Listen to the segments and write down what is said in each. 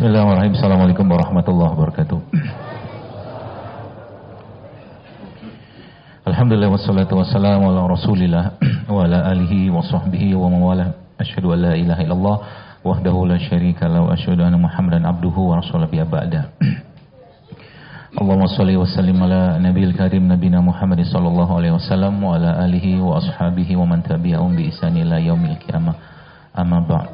Bismillahirrahmanirrahim. Assalamualaikum warahmatullahi wabarakatuh. Alhamdulillah wassalatu wassalamu ala rasulillah wa ala alihi wa sahbihi wa mawalah. Asyhadu an la ilaha illallah wahdahu la syarika lahu wa asyhadu anna Muhammadan abduhu wa rasuluhu ba'da. Allahumma shalli wa sallim ala nabiyil karim nabiyina Muhammad sallallahu alaihi wasallam wa ala alihi wa ashabihi wa man tabi'ahum bi ihsan ila yaumil qiyamah. Amma ba'd.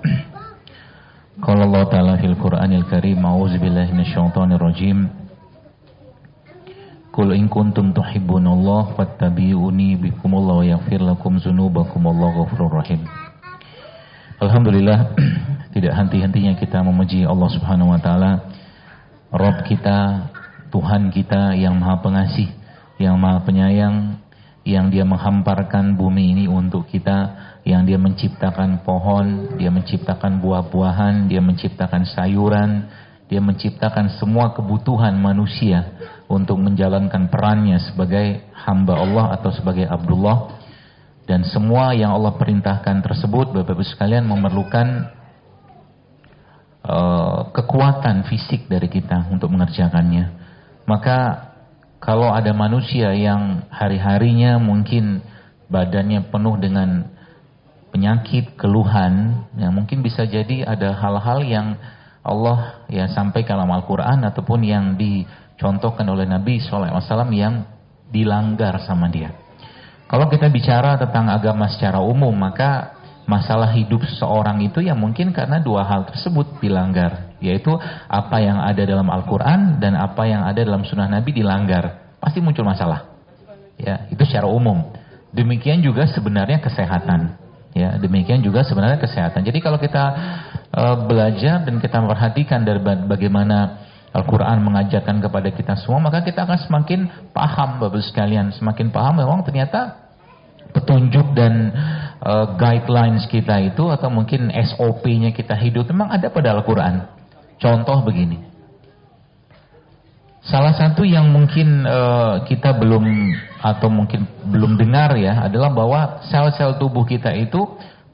Qala Allah Ta'ala fil Qur'anil Karim, a'udzu billahi minasyaitonir rajim. Qul in kuntum tuhibbunallaha fattabi'uni bikumullahu wa yaghfir lakum dzunubakum wallahu ghafurur rahim. Alhamdulillah, tidak henti-hentinya kita memuji Allah Subhanahu wa taala, Rabb kita, Tuhan kita yang Maha Pengasih, yang Maha Penyayang, yang Dia menghamparkan bumi ini untuk kita, yang Dia menciptakan pohon, Dia menciptakan buah-buahan, Dia menciptakan sayuran, Dia menciptakan semua kebutuhan manusia untuk menjalankan perannya sebagai hamba Allah atau sebagai Abdullah. Dan semua yang Allah perintahkan tersebut, Bapak-Ibu sekalian, memerlukan kekuatan fisik dari kita untuk mengerjakannya. Maka kalau ada manusia yang hari-harinya mungkin badannya penuh dengan penyakit, keluhan, yang mungkin bisa jadi ada hal-hal yang Allah ya sampaikan dalam Al-Quran ataupun yang dicontohkan oleh Nabi SAW yang dilanggar sama dia. Kalau kita bicara tentang agama secara umum, maka masalah hidup seseorang itu yang mungkin karena dua hal tersebut dilanggar, yaitu apa yang ada dalam Al-Quran dan apa yang ada dalam Sunnah Nabi dilanggar. Pasti muncul masalah. Ya, itu secara umum. Demikian juga sebenarnya kesehatan. Ya, demikian juga sebenarnya kesehatan. Jadi kalau kita belajar dan kita memperhatikan dari bagaimana Al-Quran mengajarkan kepada kita semua, maka kita akan semakin paham, Bapak sekalian, semakin paham memang ternyata petunjuk dan guidelines kita itu atau mungkin SOP-nya kita hidup memang ada pada Al-Quran. Contoh begini. Salah satu yang mungkin kita belum atau mungkin belum dengar ya adalah bahwa sel-sel tubuh kita itu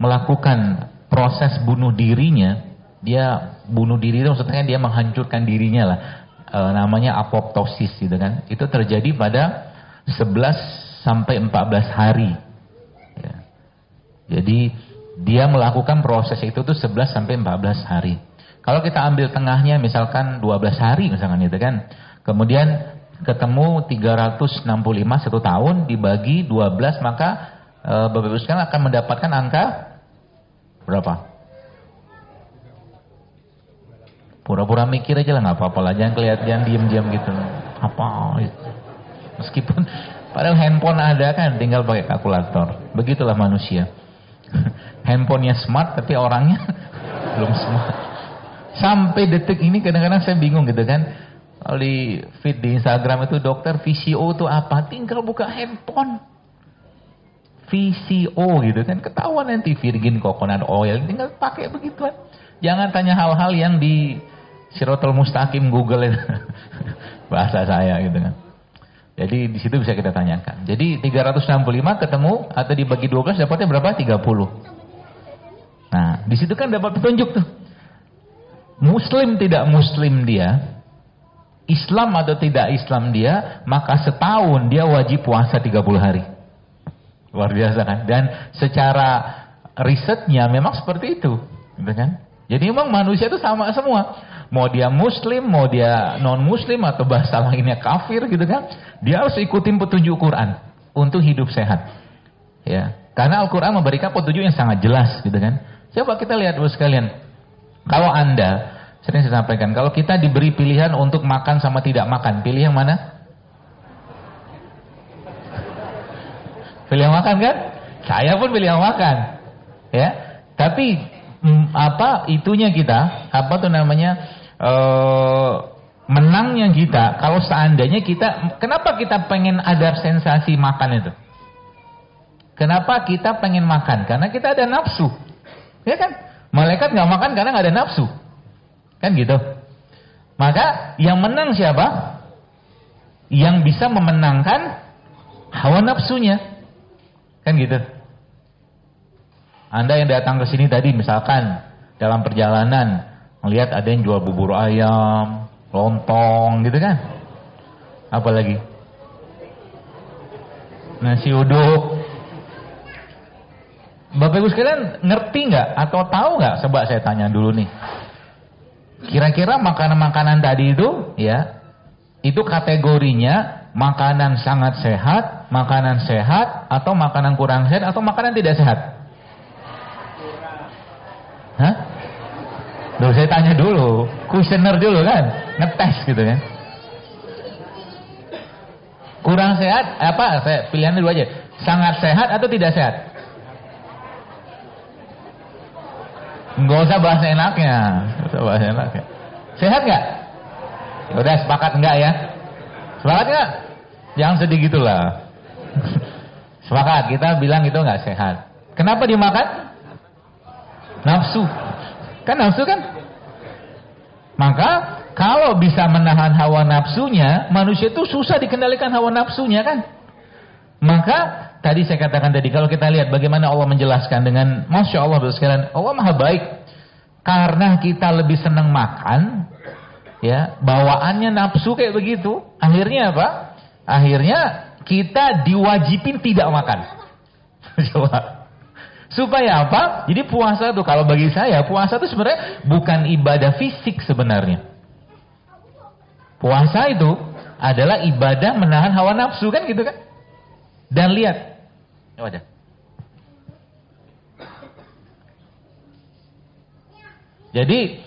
melakukan proses bunuh dirinya. Dia bunuh diri itu maksudnya dia menghancurkan dirinya lah. Namanya apoptosis gitu kan. Itu terjadi pada 11 sampai 14 hari. Ya. Jadi dia melakukan proses itu tuh 11 sampai 14 hari. Kalau kita ambil tengahnya misalkan 12 hari misalkan gitu kan. Kemudian ketemu 365 1 tahun dibagi 12, maka Bapak Ibu sekalian akan mendapatkan angka berapa? Pura-pura mikir aja lah, nggak apa-apa lah, jangan kelihatan diam-diam gitu. Apa? Meskipun padahal handphone ada kan, tinggal pakai kalkulator. Begitulah manusia. Handphonenya smart tapi orangnya belum smart. Sampai detik ini kadang-kadang saya bingung gitu kan. Kalau di feed di Instagram itu dokter VCO itu apa? Tinggal buka handphone. VCO gitu kan. Ketahuan nanti virgin coconut oil. Tinggal pakai begituan. Jangan tanya hal-hal yang di Siratal Mustaqim Google itu. Bahasa saya gitu kan. Jadi di situ bisa kita tanyakan. Jadi 365 ketemu atau dibagi 12 dapatnya berapa? 30. Nah, di situ kan dapat petunjuk tuh. Muslim tidak muslim dia, Islam atau tidak Islam dia, maka setahun dia wajib puasa 30 hari. Luar biasa kan? Dan secara risetnya memang seperti itu, gitu kan? Jadi memang manusia itu sama semua. Mau dia muslim, mau dia non muslim atau bahasa lainnya kafir gitu kan? Dia harus ikutin petunjuk Quran untuk hidup sehat. Ya, karena Al-Quran memberikan petunjuk yang sangat jelas gitu kan? Coba kita lihat dulu sekalian. Kalau Anda, sering saya sampaikan, kalau kita diberi pilihan untuk makan sama tidak makan, pilih yang mana? Pilih yang makan kan? Saya pun pilih yang makan. Ya. Tapi apa itunya kita? Apa tuh namanya? Menangnya kita kalau seandainya kita, kenapa kita pengen ada sensasi makan itu? Kenapa kita pengen makan? Karena kita ada nafsu. Ya kan? Malaikat nggak makan karena nggak ada nafsu. Kan gitu. Maka yang menang siapa? Yang bisa memenangkan hawa nafsunya. Kan gitu. Anda yang datang ke sini tadi misalkan dalam perjalanan Lihat ada yang jual bubur ayam, lontong gitu kan. Apalagi nasi uduk. Bapak Ibu sekalian ngerti nggak atau tahu nggak? Coba saya tanya dulu nih. Kira-kira makanan-makanan tadi itu ya, itu kategorinya makanan sangat sehat, makanan sehat, atau makanan kurang sehat, atau makanan tidak sehat? Hah? Duh, saya tanya dulu, kuesioner dulu kan, ngetes gitu kan. Kurang sehat, apa? Saya pilihannya dua aja. Sangat sehat atau tidak sehat? Nggak usah bahasa enaknya. Nggak usah bahasa enaknya. Sehat nggak? Udah sepakat nggak ya? Sepakat nggak? Jangan sedih gitulah. Sepakat, kita bilang itu nggak sehat. Kenapa dimakan? Nafsu. Kan nafsu kan? Maka kalau bisa menahan hawa nafsunya, manusia itu susah dikendalikan hawa nafsunya kan? Maka tadi saya katakan tadi, kalau kita lihat bagaimana Allah menjelaskan dengan Masya Allah sekalian, Allah maha baik. Karena kita lebih senang makan, ya bawaannya nafsu kayak begitu. Akhirnya apa? Akhirnya kita diwajibin tidak makan. Coba. Supaya apa? Jadi puasa tuh, kalau bagi saya, puasa itu sebenarnya bukan ibadah fisik sebenarnya. Puasa itu adalah ibadah menahan hawa nafsu kan gitu kan? Dan lihat. Wadah. Jadi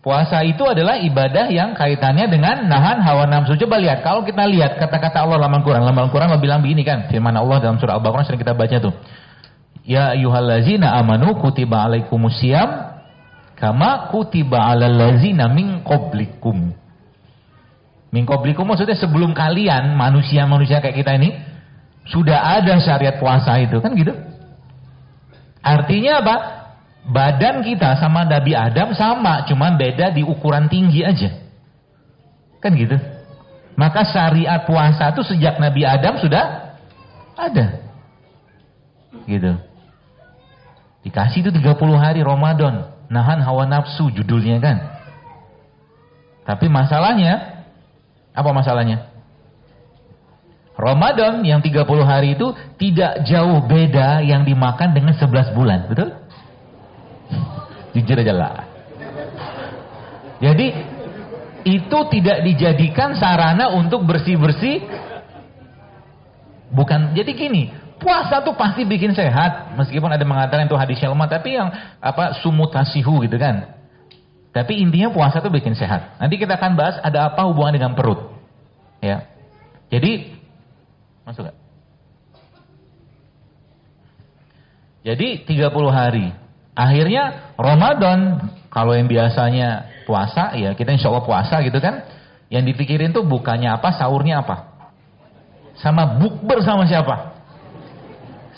puasa itu adalah ibadah yang kaitannya dengan nahan hawa nafsu. Coba lihat, kalau kita lihat kata-kata Allah dalam Al-Quran. Dalam Al-Quran Allah bilang begini kan, firman Allah dalam surah Al-Baqarah sering kita baca tuh. Ya ayyuhallazina amanu kutiba alaikumusiyam kama kutiba alal ladzina min qablikum. Min qablikum maksudnya sebelum kalian, manusia-manusia kayak kita ini, sudah ada syariat puasa itu kan gitu. Artinya apa? Badan kita sama Nabi Adam sama, cuman beda di ukuran tinggi aja. Kan gitu. Maka syariat puasa itu sejak Nabi Adam sudah ada. Gitu. Dikasih itu 30 hari Ramadan, nahan hawa nafsu judulnya kan. Tapi masalahnya, apa masalahnya? Ramadan yang 30 hari itu tidak jauh beda yang dimakan dengan 11 bulan, betul? Jujur aja lah. Jadi itu tidak dijadikan sarana untuk bersih-bersih. Bukan. Jadi gini, puasa tuh pasti bikin sehat, meskipun ada mengatakan itu hadis lemah, tapi yang apa sumutasihu gitu kan. Tapi intinya puasa tuh bikin sehat. Nanti kita akan bahas ada apa hubungan dengan perut. Ya. Jadi masuk gak? Jadi 30 hari. Akhirnya Ramadan, kalau yang biasanya puasa, ya kita insya Allah puasa gitu kan. Yang dipikirin tuh bukannya apa, sahurnya apa. Sama bukber sama siapa.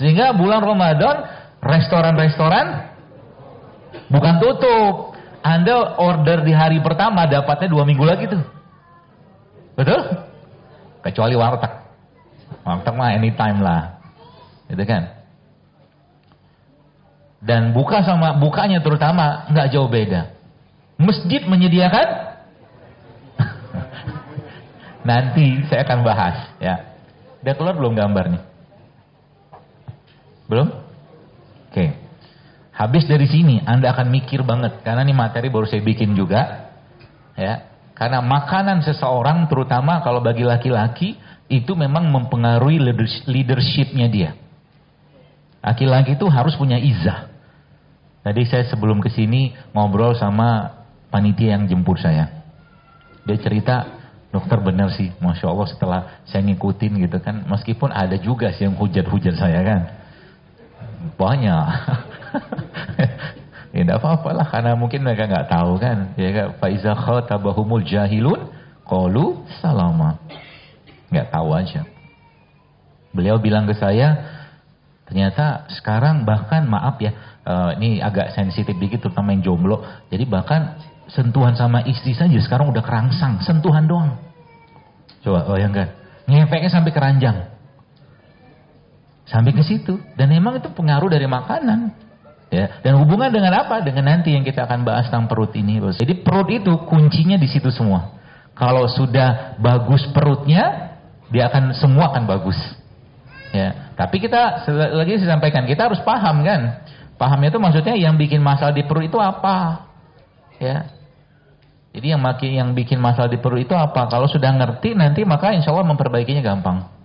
Sehingga bulan Ramadan, restoran-restoran bukan tutup. Anda order di hari pertama, dapatnya 2 minggu lagi tuh. Betul? Kecuali warteg. Warteg mah anytime lah. Gitu kan? Dan buka sama bukanya terutama nggak jauh beda. Masjid menyediakan nanti saya akan bahas ya. Udah keluar belum gambarnya? Belum? Oke. Habis dari sini Anda akan mikir banget karena ini materi baru saya bikin juga ya. Karena makanan seseorang terutama kalau bagi laki-laki itu memang mempengaruhi leadershipnya dia. Laki-laki itu harus punya izah. Tadi saya sebelum kesini ngobrol sama panitia yang jemput saya. Dia cerita, dokter benar sih, Masya Allah setelah saya ngikutin gitu kan. Meskipun ada juga sih yang hujat-hujat saya kan. Banyak. Ya tidak apa-apa lah, karena mungkin mereka nggak tahu kan. Ya kan, Faiza khatabahumul jahilun, qalu salama. Nggak tahu aja. Beliau bilang ke saya, ternyata sekarang bahkan maaf ya, ini agak sensitif dikit terutama yang jomblo. Jadi bahkan sentuhan sama istri saja sekarang udah kerangsang, sentuhan doang. Coba bayangkan, ngefeknya sampai keranjang. Sampai ke situ. Dan memang itu pengaruh dari makanan. Ya, dan hubungan dengan apa? Dengan nanti yang kita akan bahas tentang perut ini, Bos. Jadi perut itu kuncinya di situ semua. Kalau sudah bagus perutnya, semua akan bagus. Ya, tapi kita lagi saya sampaikan, kita harus paham kan. Pahamnya itu maksudnya yang bikin masalah di perut itu apa? Ya. Jadi yang bikin masalah di perut itu apa? Kalau sudah ngerti nanti maka insya Allah memperbaikinya gampang.